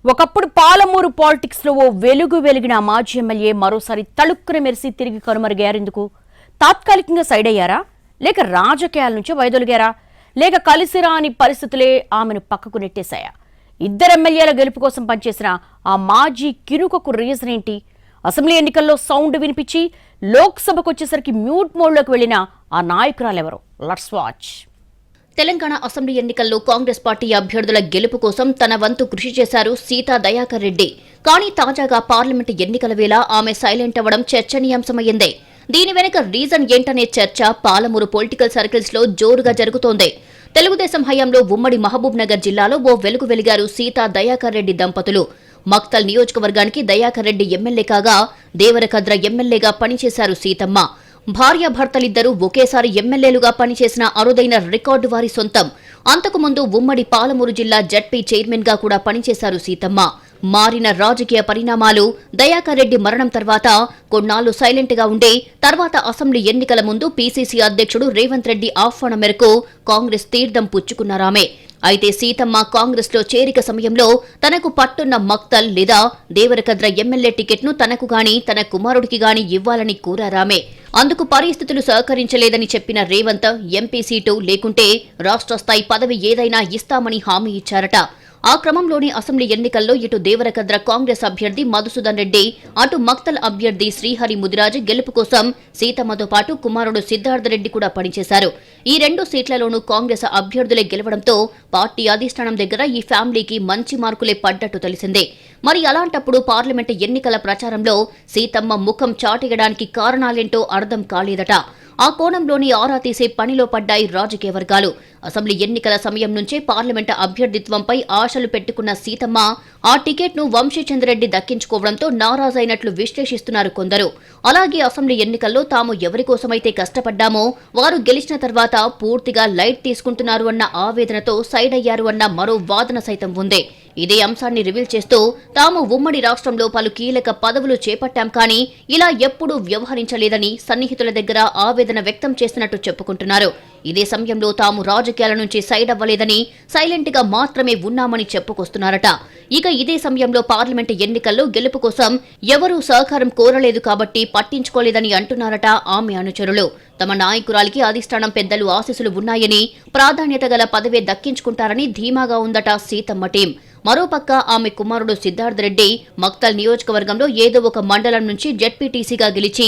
ఒకప్పుడు పాలమూరు పాలిటిక్స్ లో ఓ వెలుగు వెలిగిన మాజీ ఎమ్మెల్యే మరోసారి తళుక్కున మెరిసి తిరిగి కనుమరుగారెందుకు? తాత్కాలికంగా సైడ్ అయ్యారా, లేక రాజకీయాల నుంచి వైదొలిగారా, లేక కలిసిరాని పరిస్థితులే ఆమెను పక్కకు నెట్టేశాయా? ఇద్దరు ఎమ్మెల్యేల గెలుపు కోసం పనిచేసిన ఆ మాజీ కినుకకు రీజన్ ఏంటి? అసెంబ్లీ ఎన్నికల్లో సౌండ్ వినిపించి లోక్సభకు వచ్చేసరికి మ్యూట్ మోడ్లోకి వెళ్లిన ఆ నాయకురాలెవరో? Let's watch. తెలంగాణ అసెంబ్లీ ఎన్నికల్లో కాంగ్రెస్ పార్టీ అభ్యర్థుల గెలుపు కోసం తన వంతు కృషి చేశారు సీతా దయాకర్ రెడ్డి. కానీ తాజాగా పార్లమెంటు ఎన్నికల వేళ ఆమె సైలెంట్ అవ్వడం చర్చనీయాంశమైంది. దీని వెనుక రీజన్ ఏంటనే చర్చ పాలమూరు పొలిటికల్ సర్కిల్స్ లో జోరుగా జరుగుతోంది. తెలుగుదేశం హయాంలో ఉమ్మడి మహబూబ్ నగర్ జిల్లాలో ఓ వెలుగు వెలిగారు సీతా దయాకర్ రెడ్డి దంపతులు. మక్తల్ నియోజకవర్గానికి దయాకర్ రెడ్డి ఎమ్మెల్యే కాగా దేవరకద్ర ఎమ్మెల్యేగా పనిచేశారు సీతమ్మ. భార్యాభర్తలిద్దరూ ఒకేసారి ఎమ్మెల్యేలుగా పనిచేసిన అరుదైన రికార్డు వారి సొంతం. అంతకుముందు ఉమ్మడి పాలమూరు జిల్లా జడ్పీ చైర్మన్ గా కూడా పనిచేశారు సీతమ్మ. మారిన రాజకీయ పరిణామాలు, దయాకర్ రెడ్డి మరణం తర్వాత కొన్నాళ్లు సైలెంట్ గా ఉండి తర్వాత అసెంబ్లీ ఎన్నికల ముందు పీసీసీ అధ్యక్షుడు రేవంత్ రెడ్డి ఆహ్వానం మేరకు కాంగ్రెస్ తీర్థం పుచ్చుకున్నారామె. అయితే సీతమ్మ కాంగ్రెస్ లో చేరిక సమయంలో తనకు పట్టున్న మక్తల్ లేదా దేవరకద్ర ఎమ్మెల్యే టికెట్ ను తనకు గాని తన కుమారుడికి గాని ఇవ్వాలని కోరారామే. అందుకు పరిస్థితులు సహకరించలేదని చెప్పిన రేవంత్ ఎంపీ సీటు లేకుంటే రాష్ట్ర స్థాయి పదవి ఏదైనా ఇస్తామని హామీ ఇచ్చారట. ఆ క్రమంలోని అసెంబ్లీ ఎన్నికల్లో ఇటు దేవరకద్ర కాంగ్రెస్ అభ్యర్థి మధుసూదన్ రెడ్డి, అటు మక్తల్ అభ్యర్థి శ్రీహరి ముదిరాజ్ గెలుపు కోసం సీతమ్మతో పాటు కుమారుడు సిద్ధార్థ రెడ్డి కూడా పనిచేశారు. ఈ రెండు సీట్లలోనూ కాంగ్రెస్ అభ్యర్థులే గెలవడంతో పార్టీ అధిష్టానం దగ్గర ఈ ఫ్యామిలీకి మంచి మార్కులే పడ్డట్టు తెలిసిందే. మరి అలాంటప్పుడు పార్లమెంటు ఎన్నికల ప్రచారంలో సీతమ్మ ముఖం చాటేయడానికి కారణాలేంటో అర్థం కాలేదట. ఆ కోణంలోని ఆరా తీసే పనిలో పడ్డాయి రాజకీయ వర్గాలు. అసెంబ్లీ ఎన్నికల సమయం నుంచే పార్లమెంటు అభ్యర్థిత్వంపై ఆశలు పెట్టుకున్న సీతమ్మ ఆ టికెట్ ను వంశీచంద్రెడ్డి దక్కించుకోవడంతో నారాజైనట్లు విశ్లేషిస్తున్నారు కొందరు. అలాగే అసెంబ్లీ ఎన్నికల్లో తాము ఎవరికోసమైతే కష్టపడ్డామో వారు గెలిచిన తర్వాత పూర్తిగా లైట్ తీసుకుంటున్నారు అన్న ఆవేదనతో సైడ్ అయ్యారు అన్న మరో వాదన సైతం ఉంది. ఇదే అంశాన్ని రివీల్ చేస్తూ తాము ఉమ్మడి రాష్ట్రంలో పలు కీలక పదవులు చేపట్టాం కానీ ఇలా ఎప్పుడూ వ్యవహరించలేదని సన్నిహితుల దగ్గర ఆవేదన వ్యక్తం చేస్తున్నట్టు చెప్పుకుంటున్నారు. ఇదే సమయంలో తాము రాజకీయాల నుంచి సైడ్ అవ్వలేదని సైలెంట్ గా మాత్రమే ఉన్నామని చెప్పుకొస్తున్నారట. ఇక ఇదే సమయంలో పార్లమెంటు ఎన్నికల్లో గెలుపు కోసం ఎవరూ సహకారం కోరలేదు కాబట్టి పట్టించుకోలేదని అంటున్నారట ఆమె అనుచరులు. తమ నాయకురాలికి అధిష్టానం పెద్దలు ఆశీస్సులు ఉన్నాయని, ప్రాధాన్యత గల పదవే దక్కించుకుంటారని ధీమాగా ఉందట సీతమ్మ టీం. మరోపక్క ఆమె కుమారుడు సిద్ధార్థ రెడ్డి మక్తల్ నియోజకవర్గంలో ఏదో ఒక మండలం నుంచి జెడ్పీటీసీగా గెలిచి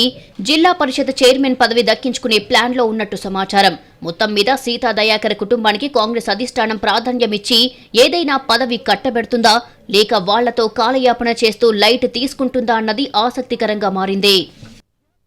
జిల్లా పరిషత్ చైర్మన్ పదవి దక్కించుకునే ప్లాన్లో ఉన్నట్టు సమాచారం. మొత్తం మీద సీతా దయాకర్ కుటుంబానికి కాంగ్రెస్ అధిష్టానం ప్రాధాన్యమిచ్చి ఏదైనా పదవి కట్టబెడుతుందా, లేక వాళ్లతో కాలయాపన చేస్తూ లైట్ తీసుకుంటుందా అన్నది ఆసక్తికరంగా మారింది.